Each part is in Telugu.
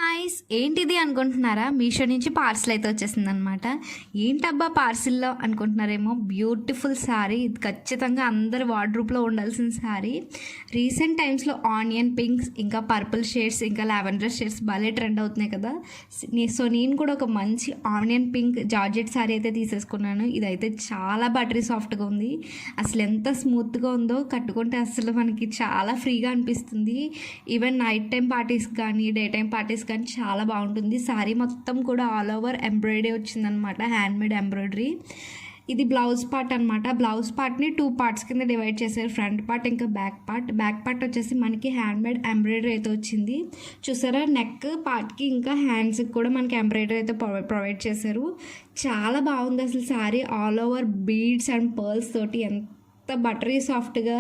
గాయ్స్ ఏంటిది అనుకుంటున్నారా? మీషో నుంచి పార్సిల్ అయితే వచ్చేసిందనమాట. ఏంటబ్బా పార్సిల్లో అనుకుంటున్నారేమో. బ్యూటిఫుల్ శారీ, ఇది ఖచ్చితంగా అందరి వార్డ్రోబ్లో ఉండాల్సిన శారీ. రీసెంట్ టైమ్స్లో ఆనియన్ పింక్స్, ఇంకా పర్పుల్ షేడ్స్, ఇంకా లావెండర్ షేడ్స్ భలే ట్రెండ్ అవుతున్నాయి కదా. సో నేను కూడా ఒక మంచి ఆనియన్ పింక్ జార్జెట్ శారీ అయితే తీసేసుకున్నాను. ఇదైతే చాలా బటరీ సాఫ్ట్గా ఉంది. అసలు ఎంత స్మూత్గా ఉందో, కట్టుకుంటే అసలు మనకి చాలా ఫ్రీగా అనిపిస్తుంది. ఈవెన్ నైట్ టైం పార్టీస్ కానీ డే టైం పార్టీస్ కానీ చాలా బాగుంటుంది. శారీ మొత్తం కూడా ఆల్ ఓవర్ ఎంబ్రాయిడరీ వచ్చిందనమాట, హ్యాండ్మేడ్ ఎంబ్రాయిడరీ. ఇది బ్లౌజ్ పార్ట్ అనమాట. బ్లౌజ్ పార్ట్ని 2 పార్ట్స్ కింద డివైడ్ చేశారు, ఫ్రంట్ పార్ట్ ఇంకా బ్యాక్ పార్ట్. బ్యాక్ పార్ట్ వచ్చేసి మనకి హ్యాండ్మేడ్ ఎంబ్రాయిడరీ అయితే వచ్చింది. చూసారా, నెక్ పార్ట్కి ఇంకా హ్యాండ్స్కి కూడా మనకి ఎంబ్రాయిడరీ అయితే ప్రొవైడ్ చేశారు. చాలా బాగుంది అసలు sari. All over beads and pearls తోటి ఎంత బటరీ సాఫ్ట్గా,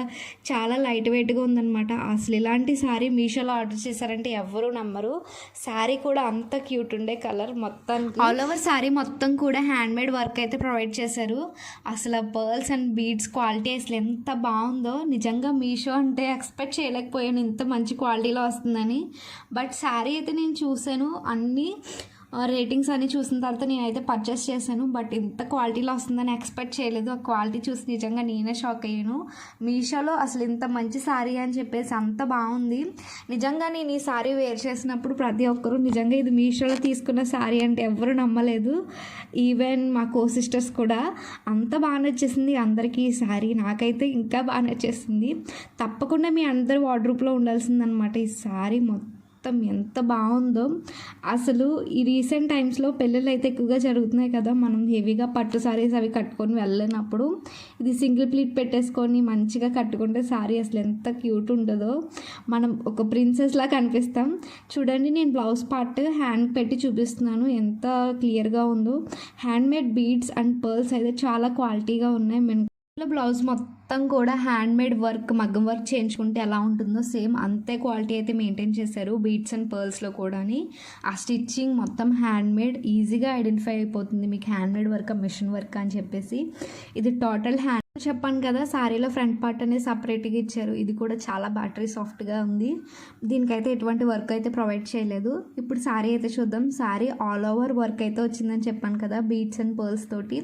చాలా లైట్ వెయిట్గా ఉందన్నమాట. అసలు ఇలాంటి శారీ మీషోలో ఆర్డర్ చేశారంటే ఎవరు నమ్మరు. శారీ కూడా అంత క్యూట్ ఉండే కలర్. మొత్తం ఆల్ ఓవర్ శారీ మొత్తం కూడా హ్యాండ్మేడ్ వర్క్ అయితే ప్రొవైడ్ చేశారు. అసలు పర్ల్స్ అండ్ బీడ్స్ క్వాలిటీ అసలు ఎంత బాగుందో. నిజంగా మీషో అంటే ఎక్స్పెక్ట్ చేయలేకపోయాను ఇంత మంచి క్వాలిటీలో వస్తుందని. బట్ శారీ అయితే నేను చూశాను, అన్నీ రేటింగ్స్ అన్నీ చూసిన తర్వాత నేనైతే పర్చేస్ చేశాను. బట్ ఇంత క్వాలిటీలో వస్తుందని ఎక్స్పెక్ట్ చేయలేదు. ఆ క్వాలిటీ చూసి నిజంగా నేనే షాక్ అయ్యాను. మీషోలో అసలు ఇంత మంచి శారీ అని చెప్పేసి అంత బాగుంది. నిజంగా నేను ఈ శారీ వేర్ చేసినప్పుడు ప్రతి ఒక్కరూ నిజంగా ఇది మీషోలో తీసుకున్న శారీ అంటే ఎవరు నమ్మలేదు. ఈవెన్ మా కో సిస్టర్స్ కూడా. అంత బాగా నచ్చేసింది అందరికీ ఈ శారీ. నాకైతే ఇంకా బాగా నచ్చేసింది. తప్పకుండా మీ అందరి వార్డ్రోబ్లో ఉండాల్సిందనమాట ఈ శారీ. మొత్తం ఎంత బాగుందో అసలు. ఈ రీసెంట్ టైమ్స్లో పెళ్ళిళ్ళు అయితే ఎక్కువగా జరుగుతున్నాయి కదా, మనం హెవీగా పట్టు శారీస్ అవి కట్టుకొని వెళ్ళినప్పుడు ఇది సింగిల్ ప్లీట్ పెట్టేసుకొని మంచిగా కట్టుకుంటే శారీ అసలు ఎంత క్యూట్ ఉంటుందో. మనం ఒక ప్రిన్సెస్లా కనిపిస్తాం. చూడండి, నేను బ్లౌజ్ పార్ట్ హ్యాండ్ పెట్టి చూపిస్తున్నాను ఎంత క్లియర్గా ఉందో. హ్యాండ్మేడ్ బీడ్స్ అండ్ పర్ల్స్ అయితే చాలా క్వాలిటీగా ఉన్నాయి. బ్లౌజ్ మొత్తం కూడా హ్యాండ్మేడ్ వర్క్, మగ్గం వర్క్ చేయించుకుంటే ఎలా ఉంటుందో సేమ్ అంతే క్వాలిటీ అయితే మెయింటైన్ చేశారు బీడ్స్ అండ్ పర్ల్స్లో కూడా. ఆ స్టిచ్చింగ్ మొత్తం హ్యాండ్మేడ్, ఈజీగా ఐడెంటిఫై అయిపోతుంది మీకు హ్యాండ్మేడ్ వర్క్ మిషన్ వర్క్ అని చెప్పేసి. ఇది టోటల్ హ్యాండ్ చెప్పాను కదా, శారీలో ఫ్రంట్ పార్ట్ అనేది సపరేట్గా ఇచ్చారు. ఇది కూడా చాలా బ్యాటరీ సాఫ్ట్గా ఉంది. దీనికైతే ఎటువంటి వర్క్ అయితే ప్రొవైడ్ చేయలేదు. ఇప్పుడు శారీ అయితే చూద్దాం. శారీ ఆల్ ఓవర్ వర్క్ అయితే వచ్చిందని చెప్పాను కదా, బీడ్స్ అండ్ పర్ల్స్ తోటి.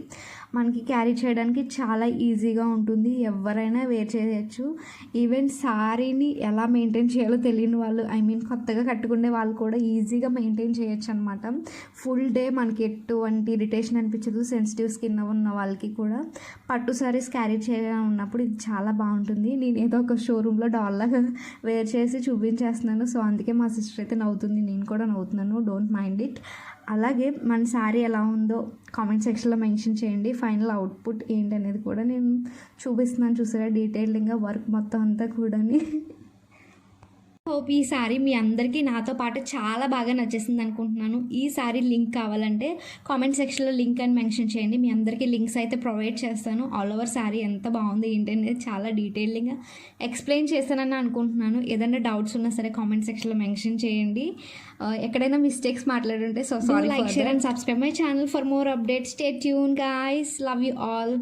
మనకి క్యారీ చేయడానికి చాలా ఈజీగా ఉంటుంది, ఎవరైనా వేర్ చేయొచ్చు. ఈవెన్ శారీని ఎలా మెయింటైన్ చేయాలో తెలియని వాళ్ళు, కొత్తగా కట్టుకునే వాళ్ళు కూడా ఈజీగా మెయింటైన్ చేయొచ్చు అనమాట. ఫుల్ డే మనకి ఎటువంటి ఇరిటేషన్ అనిపించదు. సెన్సిటివ్ స్కిన్ ఉన్న వాళ్ళకి కూడా పట్టు శారీస్ క్యారీ చేయాలని ఉన్నప్పుడు ఇది చాలా బాగుంటుంది. నేను ఏదో ఒక షోరూంలో డాల్లాగా వేర్ చేసి చూపించేస్తున్నాను. సో అందుకే మా సిస్టర్ అయితే నవ్వుతుంది, నేను కూడా నవ్వుతున్నాను. Don't mind it. అలాగే మన శారీ ఎలా ఉందో కామెంట్ సెక్షన్లో మెన్షన్ చేయండి. ఫైనల్ అవుట్పుట్ ఏంటనేది కూడా నేను చూపిస్తున్నాను. చూసారా, డీటెయిల్డ్గా వర్క్ మొత్తం అంతా కూడా. హోప్ ఈ శారీ మీ అందరికీ నాతో పాటు చాలా బాగా నచ్చేసింది అనుకుంటున్నాను. ఈ శారీ లింక్ కావాలంటే కామెంట్ సెక్షన్లో లింక్ అని మెన్షన్ చేయండి. మీ అందరికీ లింక్స్ అయితే ప్రొవైడ్ చేస్తాను. ఆల్ ఓవర్ శారీ ఎంత బాగుంది ఏంటనేది చాలా డీటెయిల్గా ఎక్స్ప్లెయిన్ చేస్తానని అనుకుంటున్నాను. ఏదైనా డౌట్స్ ఉన్నా సరే కామెంట్ సెక్షన్లో మెన్షన్ చేయండి. ఎక్కడైనా మిస్టేక్స్ మాట్లాడుంటే so sorry. Like, share and subscribe my channel for more updates. Stay tune guys. Love you all.